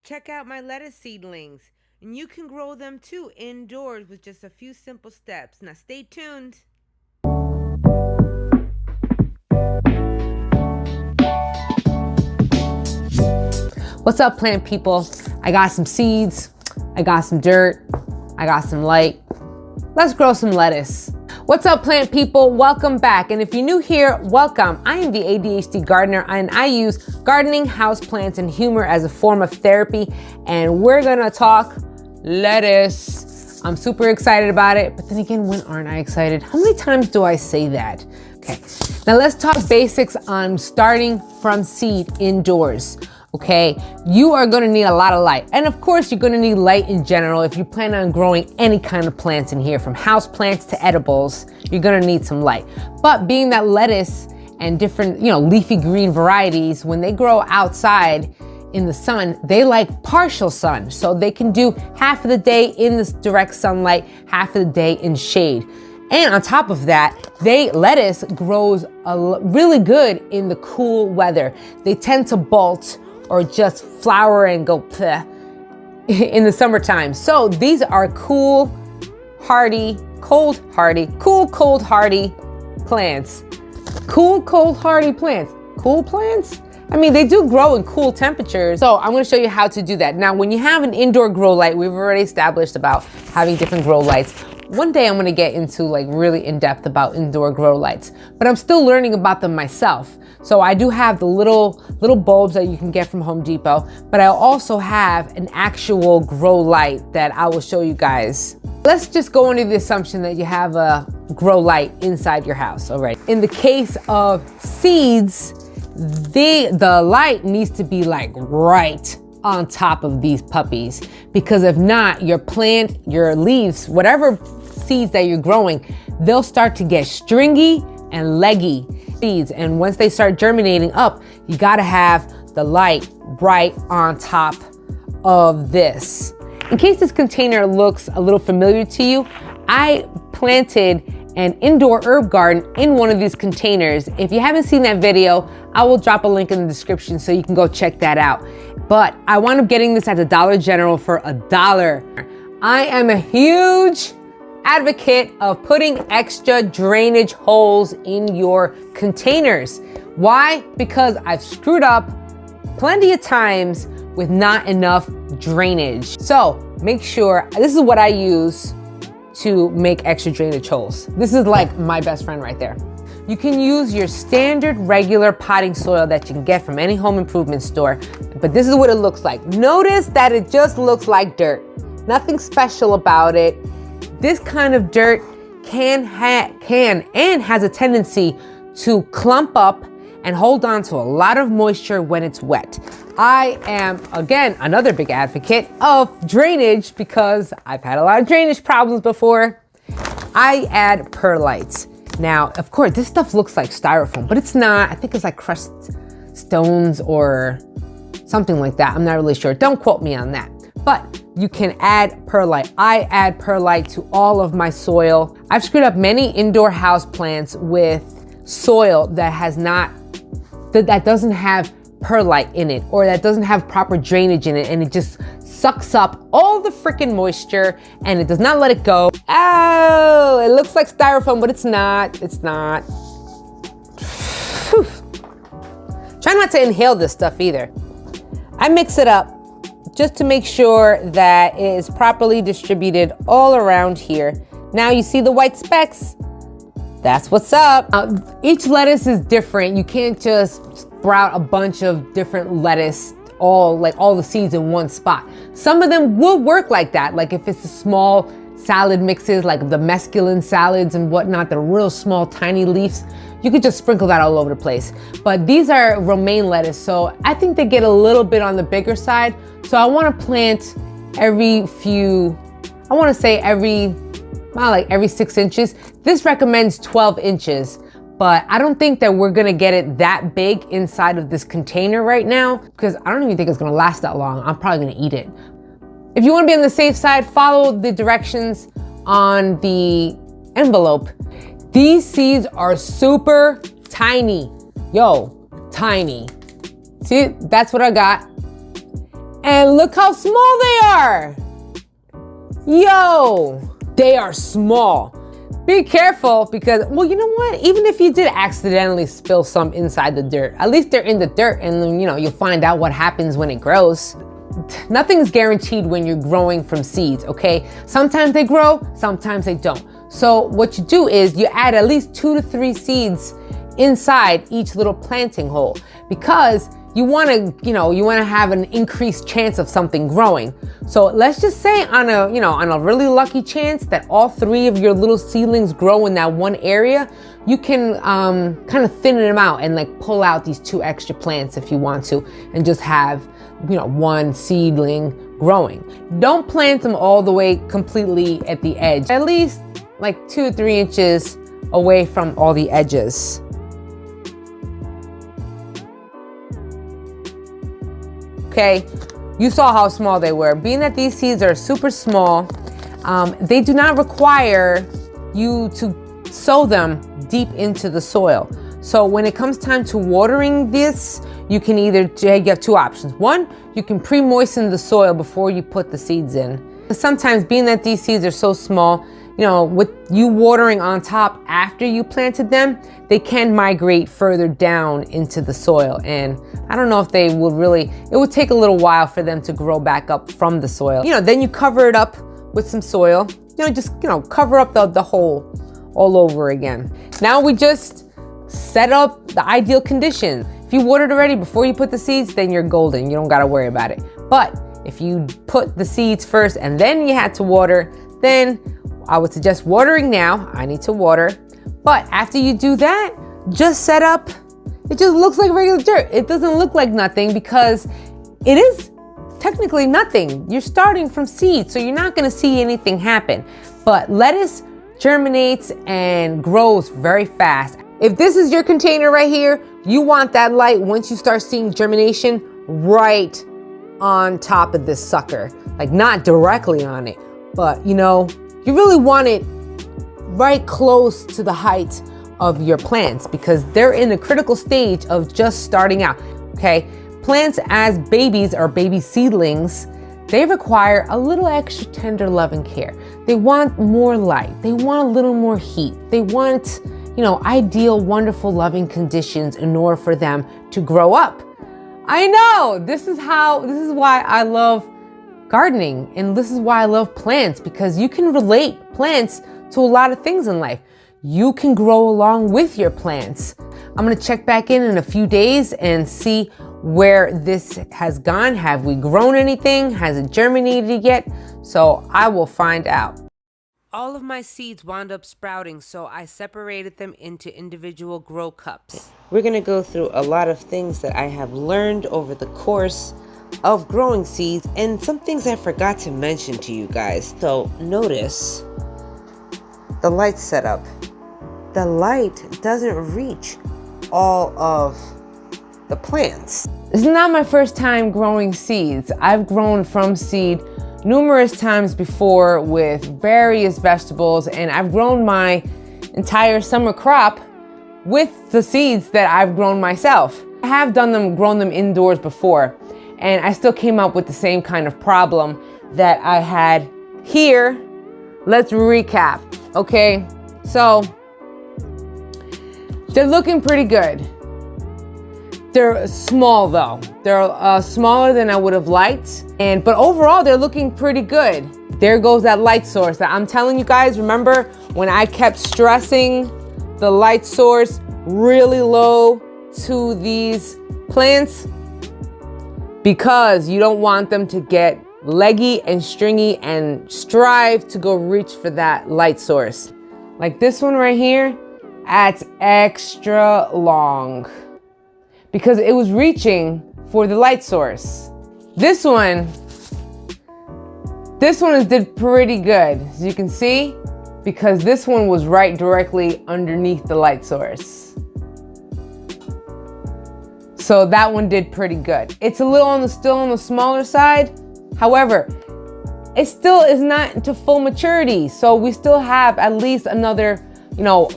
Check out my lettuce seedlings, and you can grow them too indoors with just a few simple steps. Now stay tuned. What's up, plant people? I got some seeds, I got some dirt, I got some light. Let's grow some lettuce. What's up, plant people? Welcome back. And if you're new here, welcome. I am the ADHD gardener, and I use gardening, houseplants, and humor as a form of therapy. And we're gonna talk lettuce. I'm super excited about it, but then again, when aren't I excited? How many times do I say that? Okay, now let's talk basics on starting from seed indoors. Okay, you are gonna need a lot of light. And of course, you're gonna need light in general. If you plan on growing any kind of plants in here, from house plants to edibles, you're gonna need some light. But being that lettuce and different, leafy green varieties, when they grow outside in the sun, they like partial sun. So they can do half of the day in this direct sunlight, half of the day in shade. And on top of that, lettuce grows really good in the cool weather. They tend to bolt or just flower and go pleh in the summertime. So these are cool, cold, hardy plants. Cool, cold, hardy plants. Cool plants? I mean, they do grow in cool temperatures. So I'm gonna show you how to do that. Now, when you have an indoor grow light, we've already established about having different grow lights. One day I'm gonna get into really in depth about indoor grow lights, but I'm still learning about them myself. So I do have the little bulbs that you can get from Home Depot, but I also have an actual grow light that I will show you guys. Let's just go under the assumption that you have a grow light inside your house, all right? In the case of seeds, the light needs to be right on top of these puppies, because if not, your plant, your leaves, whatever seeds that you're growing, they'll start to get stringy and leggy seeds. And once they start germinating up, you gotta have the light right on top of this. In case this container looks a little familiar to you, I planted an indoor herb garden in one of these containers. If you haven't seen that video, I will drop a link in the description so you can go check that out. But I wound up getting this at the Dollar General for $1. I am a huge advocate of putting extra drainage holes in your containers. Why? Because I've screwed up plenty of times with not enough drainage. So make sure, this is what I use to make extra drainage holes. This is my best friend right there. You can use your standard regular potting soil that you can get from any home improvement store, but this is what it looks like. Notice that it just looks like dirt. Nothing special about it. This kind of dirt can and has a tendency to clump up and hold on to a lot of moisture when it's wet. I am, again, another big advocate of drainage because I've had a lot of drainage problems before. I add perlite. Now, of course, this stuff looks like styrofoam, but it's not. I think it's like crushed stones or something like that. I'm not really sure. Don't quote me on that. But you can add perlite. I add perlite to all of my soil. I've screwed up many indoor house plants with soil that doesn't have perlite in it, or that doesn't have proper drainage in it, and it just sucks up all the freaking moisture and it does not let it go. Oh, it looks like styrofoam, but it's not. It's not. Whew. Try not to inhale this stuff either. I mix it up just to make sure that it is properly distributed all around here. Now you see the white specks? That's what's up. Each lettuce is different. You can't just sprout a bunch of different lettuce, all the seeds in one spot. Some of them will work like that. Like if it's a small salad mixes, like the mesclun salads and whatnot, the real small tiny leaves, you could just sprinkle that all over the place. But these are romaine lettuce, so I think they get a little bit on the bigger side. So I want to plant every 6 inches. This recommends 12 inches, but I don't think that we're gonna get it that big inside of this container right now, because I don't even think it's gonna last that long. I'm probably gonna eat it. If you wanna be on the safe side, follow the directions on the envelope. These seeds are super tiny. Yo, tiny. See, that's what I got. And look how small they are. Yo, they are small. Be careful because, well, you know what? Even if you did accidentally spill some inside the dirt, at least they're in the dirt and, you know, you'll find out what happens when it grows. Nothing's guaranteed when you're growing from seeds, okay? Sometimes they grow, sometimes they don't. So what you do is you add at least 2 to 3 seeds inside each little planting hole because you want to have an increased chance of something growing. So let's just say on a really lucky chance that all 3 of your little seedlings grow in that one area, you can kind of thin them out and like pull out these 2 extra plants if you want to, and just have 1 seedling growing. Don't plant them all the way completely at the edge. At least like 2 or 3 inches away from all the edges. Okay, you saw how small they were. Being that these seeds are super small, they do not require you to sow them deep into the soil. So when it comes time to watering this, you can you have 2 options. 1, you can pre-moisten the soil before you put the seeds in. Sometimes being that these seeds are so small, with you watering on top after you planted them, they can migrate further down into the soil. And I don't know if they will really, it would take a little while for them to grow back up from the soil. Then you cover it up with some soil, cover up the hole all over again. Now we just set up the ideal condition. If you watered already before you put the seeds, then you're golden. You don't gotta worry about it. But if you put the seeds first and then you had to water, then I would suggest watering now. I need to water. But after you do that, just set up. It just looks like regular dirt. It doesn't look like nothing because it is technically nothing. You're starting from seed, so you're not gonna see anything happen. But lettuce germinates and grows very fast. If this is your container right here, you want that light once you start seeing germination right on top of this sucker. Like not directly on it, but you really want it right close to the height of your plants because they're in a critical stage of just starting out, okay? Plants as babies or baby seedlings, they require a little extra tender love and care. They want more light. They want a little more heat. They want, ideal, wonderful, loving conditions in order for them to grow up. I know, this is why I love gardening, and this is why I love plants, because you can relate plants to a lot of things in life. You can grow along with your plants. I'm gonna check back in a few days and see where this has gone. Have we grown anything? Has it germinated yet? So I will find out. All of my seeds wound up sprouting, so I separated them into individual grow cups. We're gonna go through a lot of things that I have learned over the course of growing seeds and some things I forgot to mention to you guys. So notice the light setup. The light doesn't reach all of the plants. This is not my first time growing seeds. I've grown from seed numerous times before with various vegetables, and I've grown my entire summer crop with the seeds that I've grown myself. I have grown them indoors before, and I still came up with the same kind of problem that I had here. Let's recap, okay? So, they're looking pretty good. They're small though. They're smaller than I would have liked, but overall they're looking pretty good. There goes that light source that I'm telling you guys. Remember when I kept stressing the light source really low to these plants? Because you don't want them to get leggy and stringy and strive to go reach for that light source. Like this one right here, that's extra long because it was reaching for the light source. This one did pretty good, as you can see, because this one was right directly underneath the light source. So that one did pretty good. It's still on the smaller side. However, it still is not to full maturity. So we still have at least another,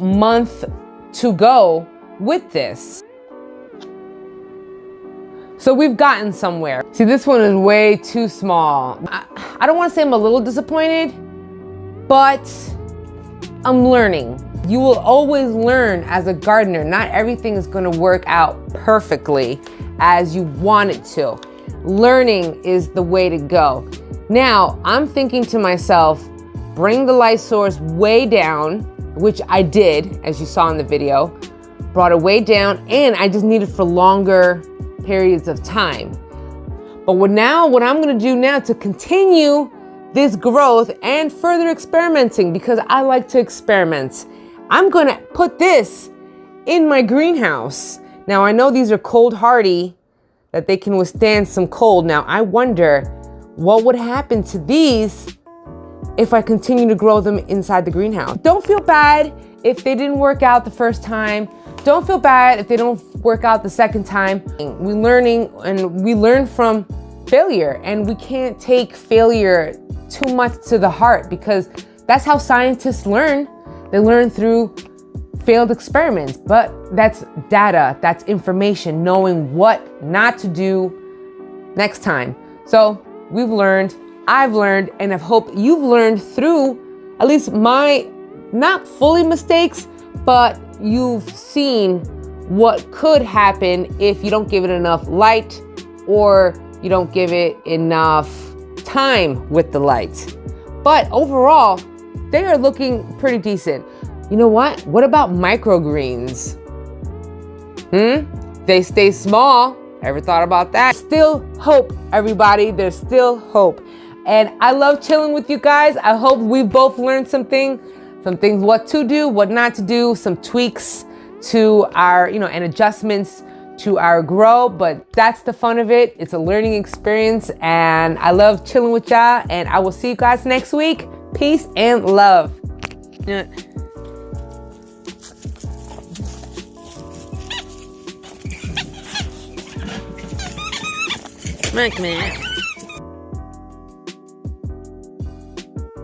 month to go with this. So we've gotten somewhere. See, this one is way too small. I don't want to say I'm a little disappointed, but I'm learning. You will always learn as a gardener. Not everything is going to work out perfectly as you want it to. Learning is the way to go. Now, I'm thinking to myself, bring the light source way down, which I did, as you saw in the video. Brought it way down, and I just need it for longer periods of time. But what I'm going to do now to continue this growth and further experimenting, because I like to experiment, I'm going to put this in my greenhouse. Now, I know these are cold hardy, that they can withstand some cold. Now, I wonder what would happen to these if I continue to grow them inside the greenhouse. Don't feel bad if they didn't work out the first time. Don't feel bad if they don't work out the second time. We're learning, and we learn from failure, and we can't take failure too much to the heart, because that's how scientists learn. They learn through failed experiments, but that's data, that's information, knowing what not to do next time. So we've learned, I've learned, and I hope you've learned through at least my, not fully mistakes, but you've seen what could happen if you don't give it enough light or you don't give it enough time with the light. But overall, they are looking pretty decent. You know what? What about microgreens? They stay small. Ever thought about that? Still hope, everybody. There's still hope. And I love chilling with you guys. I hope we both learned some things, what to do, what not to do, some tweaks to our, and adjustments to our grow. But that's the fun of it. It's a learning experience, and I love chilling with y'all. And I will see you guys next week. Peace and love. Come on.